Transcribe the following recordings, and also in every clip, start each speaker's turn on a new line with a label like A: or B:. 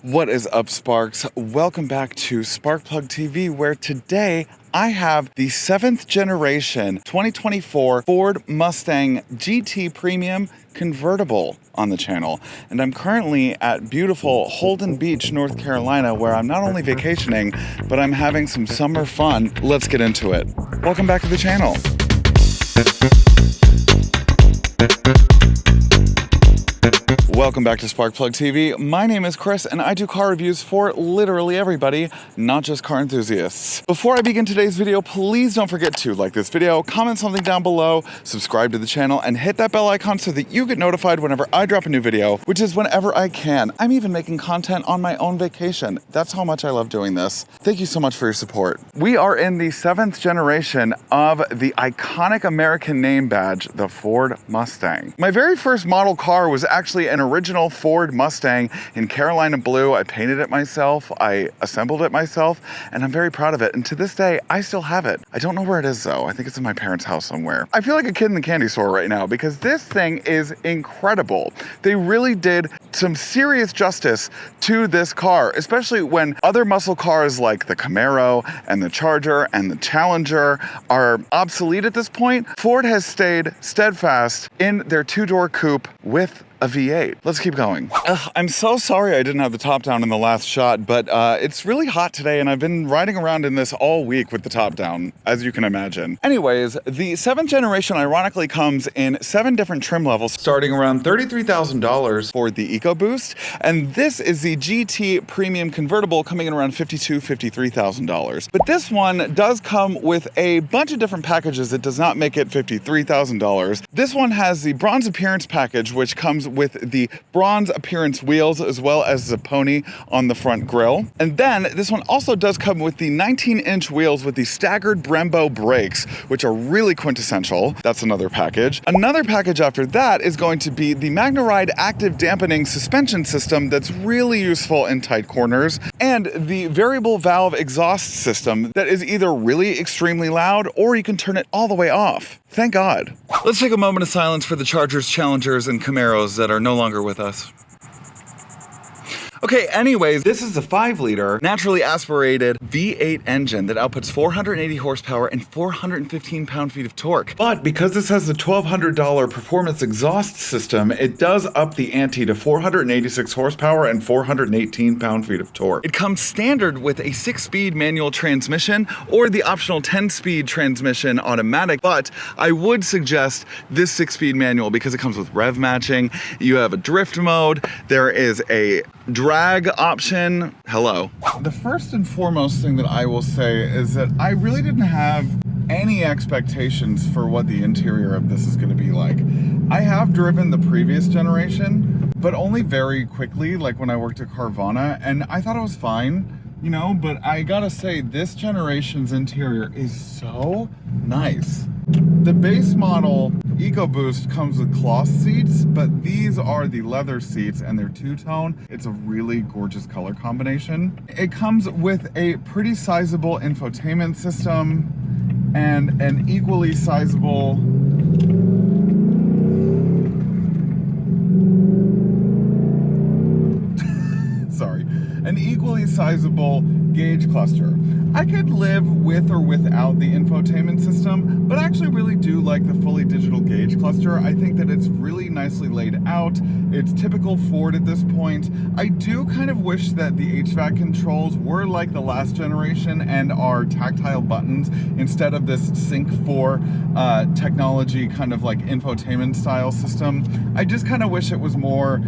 A: What is up, Sparks? Welcome back to Sparkplug TV, where today I have the 7th generation 2024 Ford Mustang GT Premium Convertible on the channel. And I'm currently at beautiful Holden Beach, North Carolina, where I'm not only vacationing, but I'm having some summer fun. Let's get into it. Welcome back to the channel. Welcome back to Sparkplug TV. My name is Chris and I do car reviews for literally everybody, not just car enthusiasts. Before I begin today's video, please don't forget to like this video, comment something down below, subscribe to the channel, and hit that bell icon so that you get notified whenever I drop a new video, which is whenever I can. I'm even making content on my own vacation. That's how much I love doing this. Thank you so much for your support. We are in the 7th generation of the iconic American name badge, the Ford Mustang. My very first model car was actually an original Ford Mustang in Carolina blue. I painted it myself, I assembled it myself, and I'm very proud of it. And to this day, I still have it. I don't know where it is though. I think it's in my parents' house somewhere. I feel like a kid in the candy store right now because this thing is incredible. They really did some serious justice to this car, especially when other muscle cars like the Camaro and the Charger and the Challenger are obsolete at this point. Ford has stayed steadfast in their two-door coupe with a V8. Let's keep going. I'm so sorry I didn't have the top down in the last shot, but it's really hot today and I've been riding around in this all week with the top down, as you can imagine. Anyways, the 7th generation ironically comes in 7 different trim levels, starting around $33,000 for the EcoBoost, and this is the GT Premium Convertible coming in around $52,000, $53,000. But this one does come with a bunch of different packages. It does not make it $53,000. This one has the Bronze Appearance package, which comes with the bronze appearance wheels as well as the pony on the front grille. And then this one also does come with the 19-inch wheels with the staggered Brembo brakes, which are really quintessential. That's another package. Another package after that is going to be the MagneRide active dampening suspension system that's really useful in tight corners, and the variable valve exhaust system that is either really extremely loud or you can turn it all the way off. Thank God. Let's take a moment of silence for the Chargers, Challengers, and Camaros that are no longer with us. Okay, anyways, this is a 5-liter naturally aspirated V8 engine that outputs 480 horsepower and 415 pound-feet of torque. But because this has the $1,200 performance exhaust system, it does up the ante to 486 horsepower and 418 pound-feet of torque. It comes standard with a 6-speed manual transmission or the optional 10-speed transmission automatic, but I would suggest this 6-speed manual because it comes with rev matching. You have a drift mode. There is a drag option. Hello. The first and foremost thing that I will say is that I really didn't have any expectations for what the interior of this is going to be like. I have driven the previous generation, but only very quickly, like when I worked at Carvana, and I thought it was fine, you know, but I gotta say, this generation's interior is so nice. The base model EcoBoost comes with cloth seats, but these are the leather seats and they're two-tone. It's a really gorgeous color combination. It comes with a pretty sizable infotainment system and an equally sizable an equally sizable gauge cluster. I could live with or without the infotainment system, but I actually really do like the fully digital gauge cluster. I think that it's really nicely laid out. It's typical Ford at this point. I do kind of wish that the HVAC controls were like the last generation and are tactile buttons instead of this Sync 4 technology kind of like infotainment style system. I just kind of wish it was more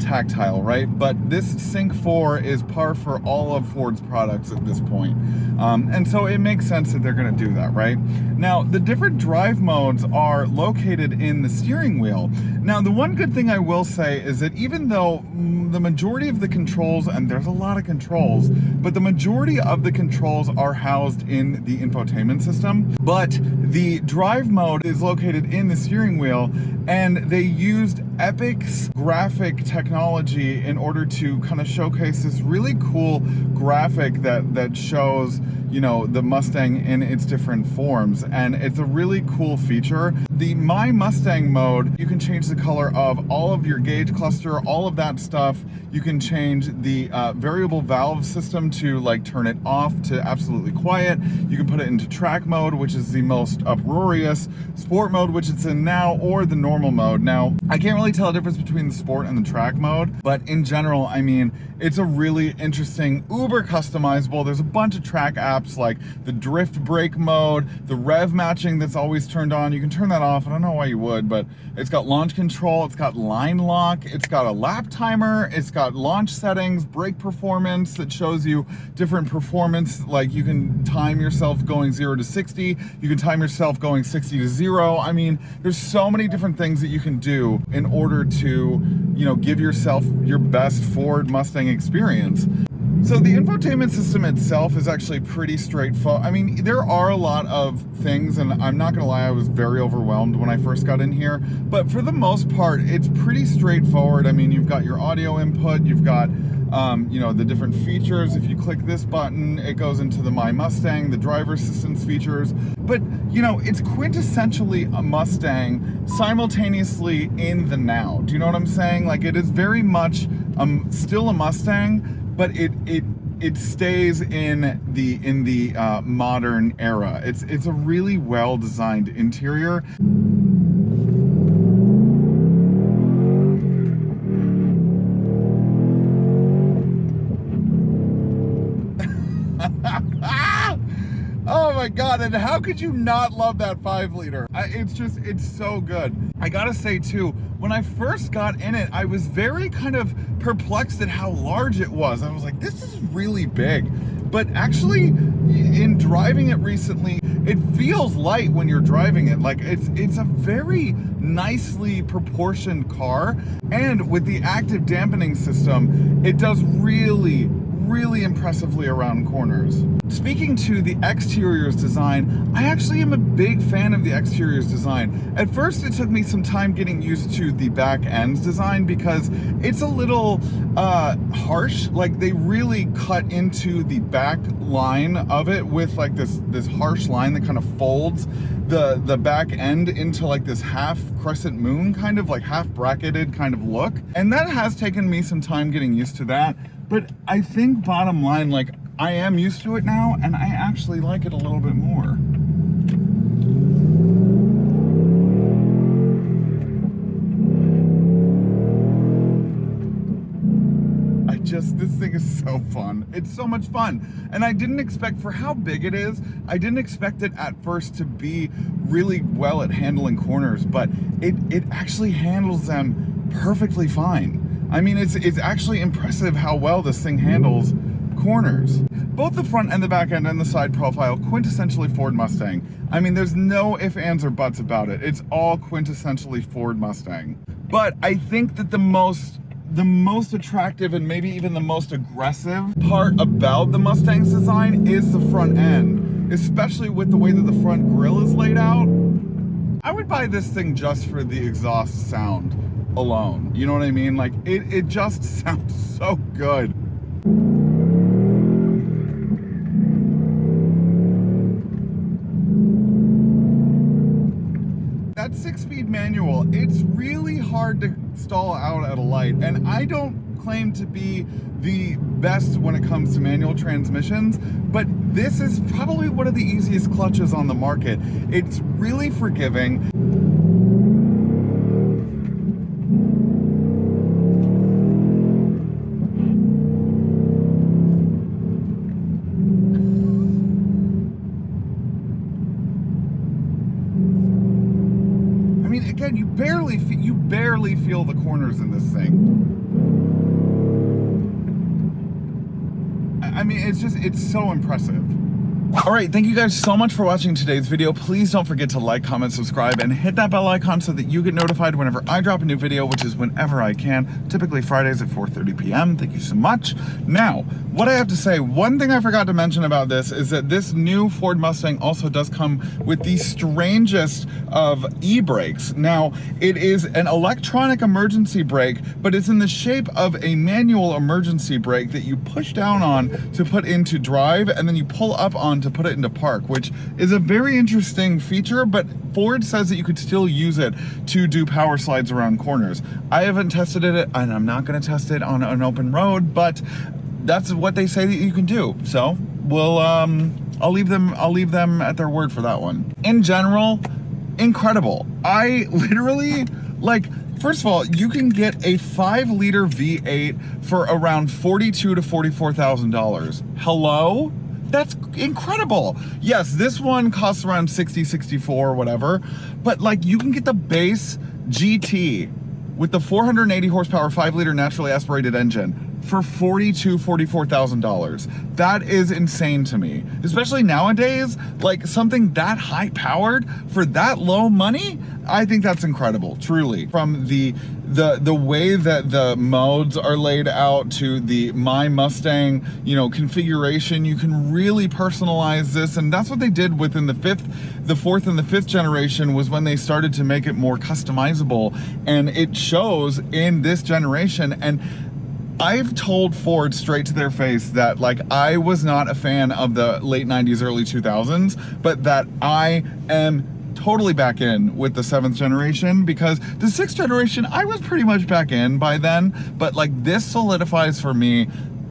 A: tactile, right? But this Sync 4 is par for all of Ford's products at this point. And so it makes sense that they're going to do that, right? Now, the different drive modes are located in the steering wheel. Now, the one good thing I will say is that even though the majority of the controls, and there's a lot of controls, but the majority of the controls are housed in the infotainment system, but the drive mode is located in the steering wheel, and they used Epic's graphic technology in order to kind of showcase this really cool graphic that shows, you know, the Mustang in its different forms, and it's a really cool feature. The My Mustang mode, you can change the color of all of your gauge cluster, all of that stuff. You can change the variable valve system to like turn it off to absolutely quiet. You can put it into track mode, which is the most uproarious, sport mode, which it's in now, or the normal mode. Now, I can't really tell the difference between the sport and the track mode, but in general, I mean, it's a really interesting, uber customizable. There's a bunch of track apps like the drift brake mode, the rev matching that's always turned on. You can turn that off. I don't know why you would, but it's got launch control, it's got line lock, it's got a lap timer, it's got launch settings, brake performance that shows you different performance. Like you can time yourself going 0 to 60, you can time yourself going 60 to 0. I mean, there's so many different things that you can do in order to, you know, give yourself your best Ford Mustang experience. So the infotainment system itself is actually pretty straightforward. I mean, there are a lot of things, and I'm not gonna lie, I was very overwhelmed when I first got in here, but for the most part, it's pretty straightforward. I mean, you've got your audio input, you've got you know, the different features. If you click this button, it goes into the My Mustang, the driver assistance features. But, you know, it's quintessentially a Mustang simultaneously in the now. Do you know what I'm saying? Like, it is very much still a Mustang, but it stays in the modern era. It's a really well-designed interior. Oh my God, and how could you not love that 5-liter? It's so good. I gotta say too, when I first got in it, I was very kind of perplexed at how large it was. I was like, this is really big. But actually, in driving it recently, it feels light when you're driving it. Like it's a very nicely proportioned car, and with the active dampening system, it does really impressively around corners. Speaking to the exterior's design, I actually am a big fan of the exterior's design. At first, it took me some time getting used to the back end's design because it's a little harsh. Like, they really cut into the back line of it with like this harsh line that kind of folds the back end into like this half crescent moon, kind of like half bracketed kind of look. And that has taken me some time getting used to that. But I think bottom line, like, I am used to it now, and I actually like it a little bit more. This thing is so fun. It's so much fun. And I didn't expect, for how big it is, I didn't expect it at first to be really well at handling corners, but it actually handles them perfectly fine. I mean, it's actually impressive how well this thing handles corners. Both the front and the back end and the side profile, quintessentially Ford Mustang. I mean, there's no ifs, ands, or buts about it. It's all quintessentially Ford Mustang. But I think that the most attractive and maybe even the most aggressive part about the Mustang's design is the front end, especially with the way that the front grille is laid out. I would buy this thing just for the exhaust sound alone. You know what I mean? Like, it just sounds so good. That 6-speed manual, it's really hard to stall out at a light, and I don't claim to be the best when it comes to manual transmissions, but this is probably one of the easiest clutches on the market. It's really forgiving. Again, you barely feel the corners in this thing. I mean, it's so impressive. All right, thank you guys so much for watching today's video. Please don't forget to like, comment, subscribe, and hit that bell icon so that you get notified whenever I drop a new video, which is whenever I can, typically Fridays at 4:30 p.m. Thank you so much. Now, what I have to say, one thing I forgot to mention about this is that this new Ford Mustang also does come with the strangest of e-brakes. Now, it is an electronic emergency brake, but it's in the shape of a manual emergency brake that you push down on to put into drive, and then you pull up on on to put it into park, which is a very interesting feature, but Ford says that you could still use it to do power slides around corners. I haven't tested it, and I'm not going to test it on an open road, but that's what they say that you can do. So we'll I'll leave them at their word for that one. In general, incredible. I literally, like, first of all, you can get a 5-liter V8 for around $42,000 to $44,000. Hello? That's incredible. Yes, this one costs around 60, 64, whatever, but like you can get the base GT with the 480 horsepower 5-liter naturally aspirated engine for $42,000, $44,000. That is insane to me. Especially nowadays, like something that high powered for that low money, I think that's incredible, truly. From the way that the modes are laid out to the My Mustang, you know, configuration, you can really personalize this, and that's what they did within the fourth and the fifth generation, was when they started to make it more customizable, and it shows in this generation. And I've told Ford straight to their face that, like, I was not a fan of the late 90s, early 2000s, but that I am totally back in with the 7th generation, because the 6th generation, I was pretty much back in by then, but like this solidifies for me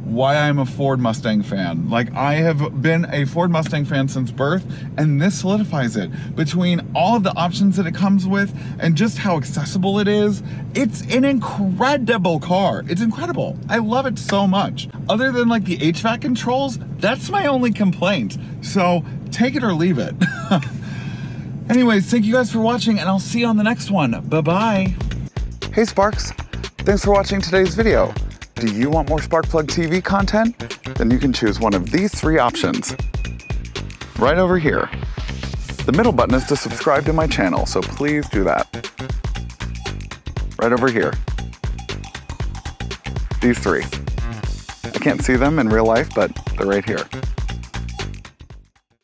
A: why I'm a Ford Mustang fan. Like, I have been a Ford Mustang fan since birth, and this solidifies it. Between all of the options that it comes with and just how accessible it is, it's an incredible car. It's incredible. I love it so much. Other than like the HVAC controls, that's my only complaint. So take it or leave it. Anyways, thank you guys for watching, and I'll see you on the next one. Bye-bye. Hey Sparks, thanks for watching today's video. Do you want more Sparkplug TV content? Then you can choose one of these 3 options. Right over here. The middle button is to subscribe to my channel, so please do that. Right over here. These 3. I can't see them in real life, but they're right here.